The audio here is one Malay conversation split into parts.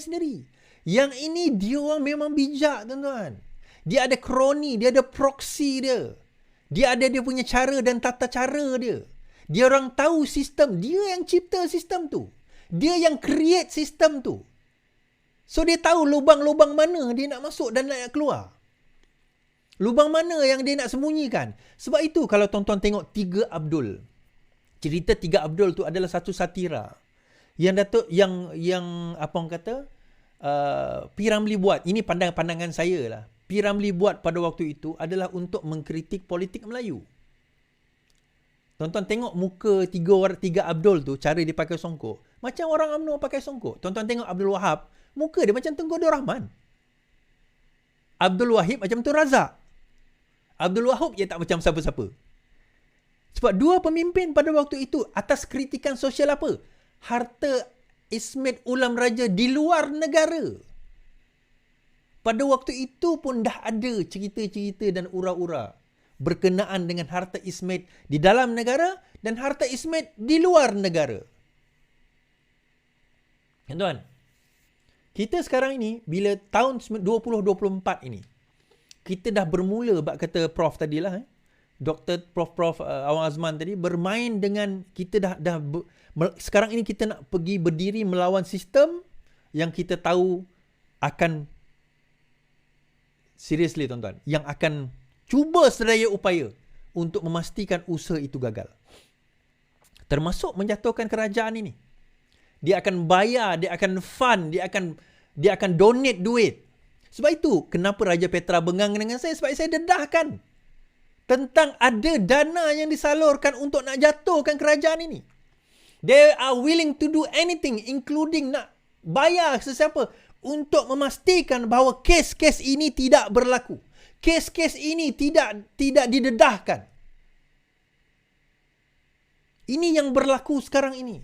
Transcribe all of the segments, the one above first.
sendiri. Yang ini dia orang memang bijak, tuan-tuan. Dia ada kroni, dia ada proxy dia. Dia ada dia punya cara dan tata cara dia. Dia orang tahu sistem. Dia yang cipta sistem tu. Dia yang create sistem tu. So dia tahu lubang-lubang mana dia nak masuk dan nak keluar. Lubang mana yang dia nak sembunyikan. Sebab itu kalau tuan-tuan tengok Tiga Abdul. Cerita Tiga Abdul tu adalah satu satira. Yang Datuk yang apa orang kata? P. Ramlee buat. Ini pandangan saya lah. P. Ramlee buat pada waktu itu adalah untuk mengkritik politik Melayu. Tuan-tuan tengok muka tiga Abdul tu, cara dia pakai songkok. Macam orang UMNO pakai songkok. Tuan-tuan tengok Abdul Wahab, muka dia macam Tengku Abdul Rahman. Abdul Wahid macam Tun Razak. Abdul Wahab dia tak macam siapa-siapa. Sebab dua pemimpin pada waktu itu atas kritikan sosial apa? Harta Ismet Ulam Raja di luar negara. Pada waktu itu pun dah ada cerita-cerita dan ura-ura berkenaan dengan harta Ismet di dalam negara dan harta Ismet di luar negara. Tuan-tuan, kita sekarang ini bila tahun 2024 ini, kita dah bermula, bak kata Prof tadilah, Dr. Prof Awang Azman tadi, bermain dengan kita dah sekarang ini kita nak pergi berdiri melawan sistem yang kita tahu akan seriously, tuan-tuan, yang akan cuba sedaya upaya untuk memastikan usaha itu gagal. Termasuk menjatuhkan kerajaan ini. Dia akan bayar, dia akan fund, dia akan donate duit. Sebab itu, kenapa Raja Petra bengang dengan saya? Sebab saya dedahkan tentang ada dana yang disalurkan untuk nak jatuhkan kerajaan ini. They are willing to do anything, including nak bayar sesiapa untuk memastikan bahawa kes-kes ini tidak berlaku. Kes-kes ini tidak didedahkan. Ini yang berlaku sekarang ini.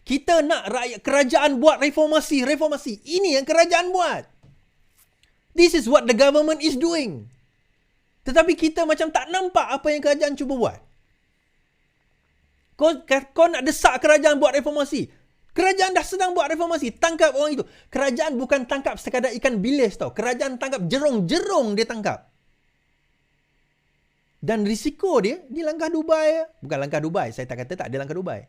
Kita nak rakyat kerajaan buat reformasi. Ini yang kerajaan buat. This is what the government is doing. Tetapi kita macam tak nampak apa yang kerajaan cuba buat. Kau nak desak kerajaan buat reformasi. Kerajaan dah sedang buat reformasi. Tangkap orang itu. Kerajaan bukan tangkap sekadar ikan bilis tau. Kerajaan tangkap jerung-jerung dia tangkap. Dan risiko dia langkah Dubai. Bukan langkah Dubai. Saya tak kata tak ada langkah Dubai.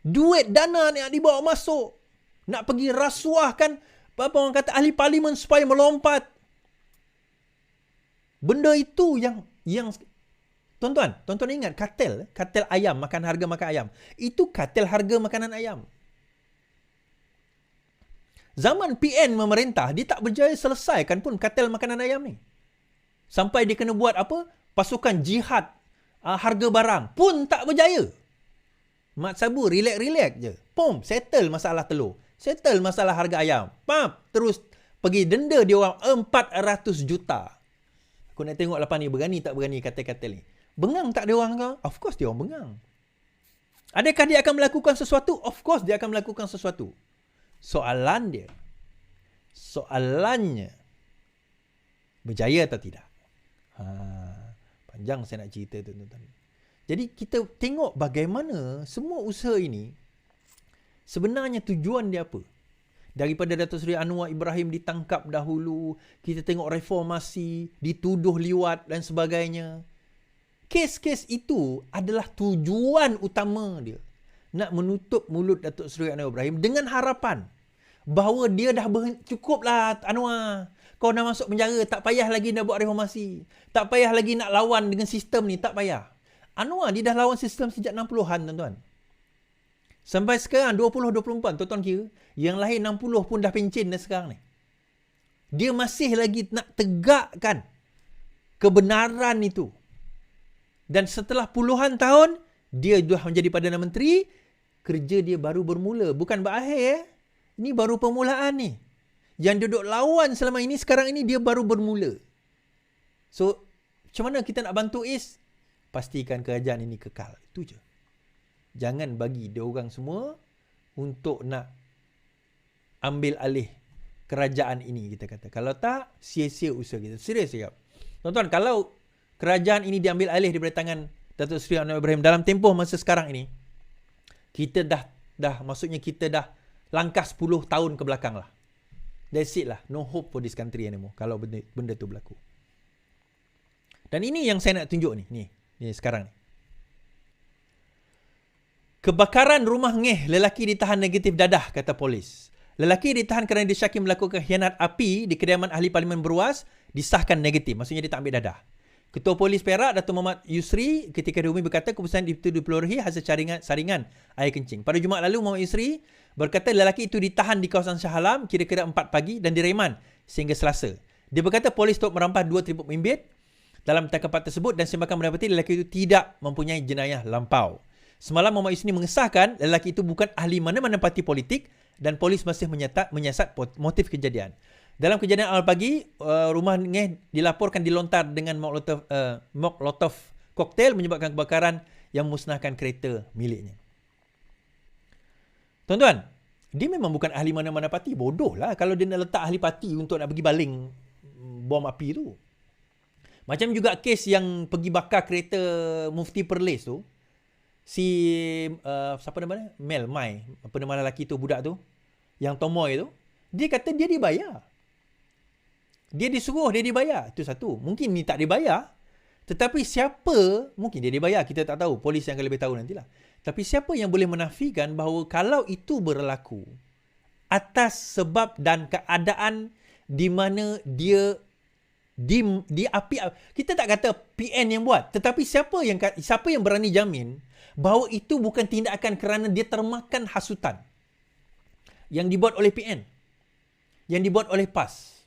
Duit dana nak dibawa masuk. Nak pergi rasuahkan apa orang kata ahli parlimen supaya melompat. Benda itu yang tuan-tuan ingat kartel ayam, makan ayam. Itu kartel harga makanan ayam. Zaman PN memerintah, dia tak berjaya selesaikan pun kartel makanan ayam ni. Sampai dia kena buat apa? Pasukan jihad harga barang. Pun tak berjaya. Mat Sabu relax je. Pom, settle masalah telur. Settle masalah harga ayam. Pam, terus pergi denda dia orang 400 juta. Aku nak tengok lepas ni berani tak berani kartel-kartel ni. Bengang tak dia orang ke? Of course dia orang bengang. Adakah dia akan melakukan sesuatu? Of course dia akan melakukan sesuatu. Soalannya, berjaya atau tidak? Panjang saya nak cerita tu, tuan-tuan. Jadi kita tengok bagaimana semua usaha ini sebenarnya tujuan dia apa? Daripada Datuk Seri Anwar Ibrahim ditangkap dahulu, kita tengok reformasi, dituduh liwat dan sebagainya. Kes-kes itu adalah tujuan utama dia. Nak menutup mulut Datuk Seri Anwar Ibrahim dengan harapan bahawa dia dah cukuplah Anwar. Kau dah masuk penjara, tak payah lagi nak buat reformasi. Tak payah lagi nak lawan dengan sistem ni, tak payah. Anwar dia dah lawan sistem sejak 60-an, tuan-tuan. Sampai sekarang 2024, tuan-tuan kira, yang lahir 60 pun dah pencen dah sekarang ni. Dia masih lagi nak tegakkan kebenaran itu. Dan setelah puluhan tahun, dia dah menjadi Perdana Menteri, kerja dia baru bermula. Bukan berakhir. Ini baru permulaan ni. Yang duduk lawan selama ini, sekarang ini dia baru bermula. So, macam mana kita nak bantu Is? Pastikan kerajaan ini kekal. Itu je. Jangan bagi dia orang semua untuk nak ambil alih kerajaan ini, kita kata. Kalau tak, sia-sia usaha kita. Serius cakap. Tuan-tuan, kalau kerajaan ini diambil alih daripada tangan Datuk Seri Anwar Ibrahim dalam tempoh masa sekarang ini, kita dah maksudnya kita dah langkah 10 tahun ke belakang lah. That's it lah. No hope for this country anymore kalau benda tu berlaku. Dan ini yang saya nak tunjuk ni. Ni sekarang ni. Kebakaran rumah Ngeh, lelaki ditahan negatif dadah, kata polis. Lelaki ditahan kerana disyaki melakukan khianat api di kediaman ahli parlimen Beruas, disahkan negatif. Maksudnya dia tak ambil dadah. Ketua Polis Perak, Datuk Muhammad Yusri, ketika dihubungi berkata keputusan itu diperolehi hasil saringan air kencing. Pada Jumaat lalu, Muhammad Yusri berkata lelaki itu ditahan di kawasan Shah Alam kira-kira 4 pagi dan direman sehingga Selasa. Dia berkata polis turut merampas 2 tripod bimbit dalam tangkapan tersebut dan semakan mendapati lelaki itu tidak mempunyai jenayah lampau. Semalam Muhammad Yusri mengesahkan lelaki itu bukan ahli mana-mana parti politik dan polis masih menyiasat motif kejadian. Dalam kejadian awal pagi, rumah Ngeh dilaporkan dilontar dengan Molotov koktail menyebabkan kebakaran yang memusnahkan kereta miliknya. Tuan-tuan, dia memang bukan ahli mana-mana parti. Bodoh lah kalau dia nak letak ahli parti untuk nak pergi baling bom api tu. Macam juga kes yang pergi bakar kereta Mufti Perlis tu. Siapa nama dia? Mai. Apa nama lelaki tu, budak tu? Yang tomoy tu. Dia kata dia dibayar. Dia disuruh, dia dibayar. Itu satu. Mungkin ni tak dibayar. Tetapi siapa, mungkin dia dibayar. Kita tak tahu. Polis yang akan lebih tahu nantilah. Tapi siapa yang boleh menafikan bahawa kalau itu berlaku atas sebab dan keadaan di mana dia di api, kita tak kata PN yang buat, tetapi siapa yang berani jamin bahawa itu bukan tindakan kerana dia termakan hasutan yang dibuat oleh PN, yang dibuat oleh PAS.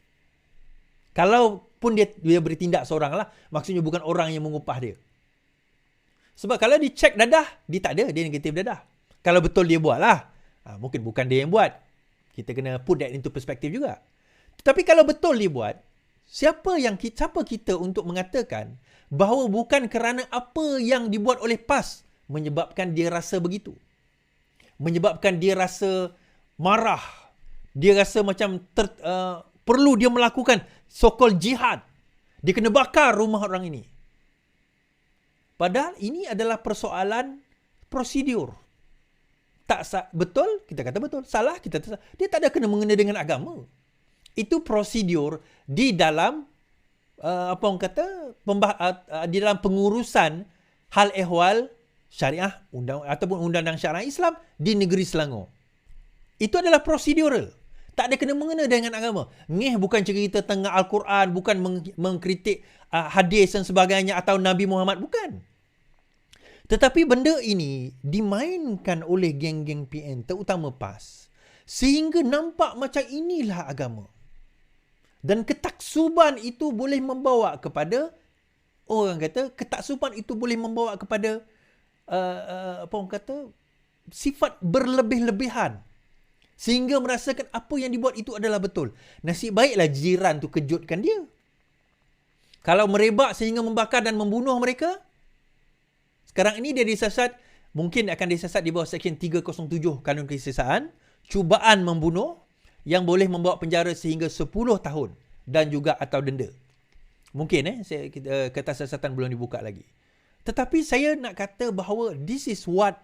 Kalau pun dia bertindak seorang lah, maksudnya bukan orang yang mengupah dia. Sebab kalau dicek dadah, dia tak ada, dia negatif dadah. Kalau betul dia buat lah, mungkin bukan dia yang buat. Kita kena put that into perspective juga. Tetapi kalau betul dia buat, siapa kita untuk mengatakan bahawa bukan kerana apa yang dibuat oleh PAS menyebabkan dia rasa begitu. Menyebabkan dia rasa marah. Dia rasa macam perlu dia melakukan so-called jihad. Dia kena bakar rumah orang ini. Padahal ini adalah persoalan prosedur. Tak betul, kita kata betul. Salah, kita kata salah. Dia tak ada kena mengena dengan agama. Itu prosedur di dalam di dalam pengurusan hal ehwal syariah ataupun undang-undang syariah Islam di negeri Selangor. Itu adalah prosedural. Tak ada kena mengena dengan agama. Ngeh bukan cerita tengah Al-Quran, bukan mengkritik hadis dan sebagainya atau Nabi Muhammad, bukan. Tetapi benda ini dimainkan oleh geng-geng PN, terutama PAS, sehingga nampak macam inilah agama. Dan ketaksuban itu boleh membawa kepada, orang kata, ketaksuban itu boleh membawa kepada sifat berlebih-lebihan. Sehingga merasakan apa yang dibuat itu adalah betul. Nasib baiklah jiran tu kejutkan dia. Kalau merebak sehingga membakar dan membunuh mereka, sekarang ini dia disasat, mungkin akan disasat di bawah Seksyen 307 Kanun Kesesaan, cubaan membunuh yang boleh membawa penjara sehingga 10 tahun dan juga atau denda. Mungkin ketasasatan belum dibuka lagi. Tetapi saya nak kata bahawa this is what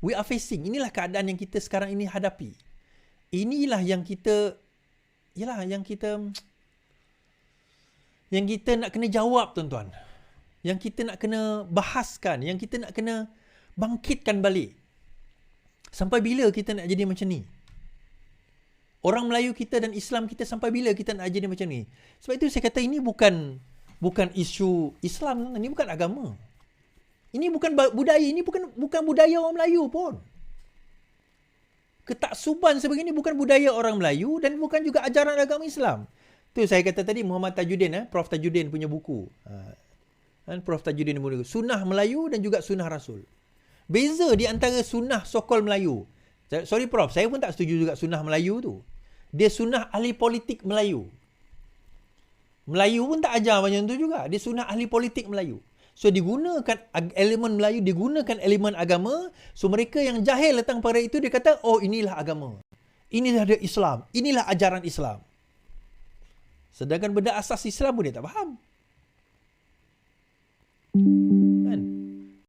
we are facing. Inilah keadaan yang kita sekarang ini hadapi. Inilah yang kita nak kena jawab, tuan-tuan. Yang kita nak kena bahaskan, yang kita nak kena bangkitkan balik. Sampai bila kita nak jadi macam ni? Orang Melayu kita dan Islam kita sampai bila kita nak jadi macam ni? Sebab itu saya kata ini bukan isu Islam, ini bukan agama. Ini bukan budaya, ini bukan budaya orang Melayu pun. Ketaksuban sebegini bukan budaya orang Melayu dan bukan juga ajaran agama Islam. Tu saya kata tadi Muhammad Tajuddin, Prof Tajuddin punya buku. Prof Tajuddin punya buku. Sunnah Melayu dan juga Sunnah Rasul. Beza di antara sunnah sokol Melayu. Sorry Prof, saya pun tak setuju juga sunnah Melayu tu. Dia sunnah ahli politik Melayu. Melayu pun tak ajar macam tu juga. Dia sunnah ahli politik Melayu. So digunakan elemen Melayu, digunakan elemen agama. So mereka yang jahil datang pada itu, dia kata, oh inilah agama. Inilah dia Islam. Inilah ajaran Islam. Sedangkan benda asas Islam pun dia tak faham. Kan?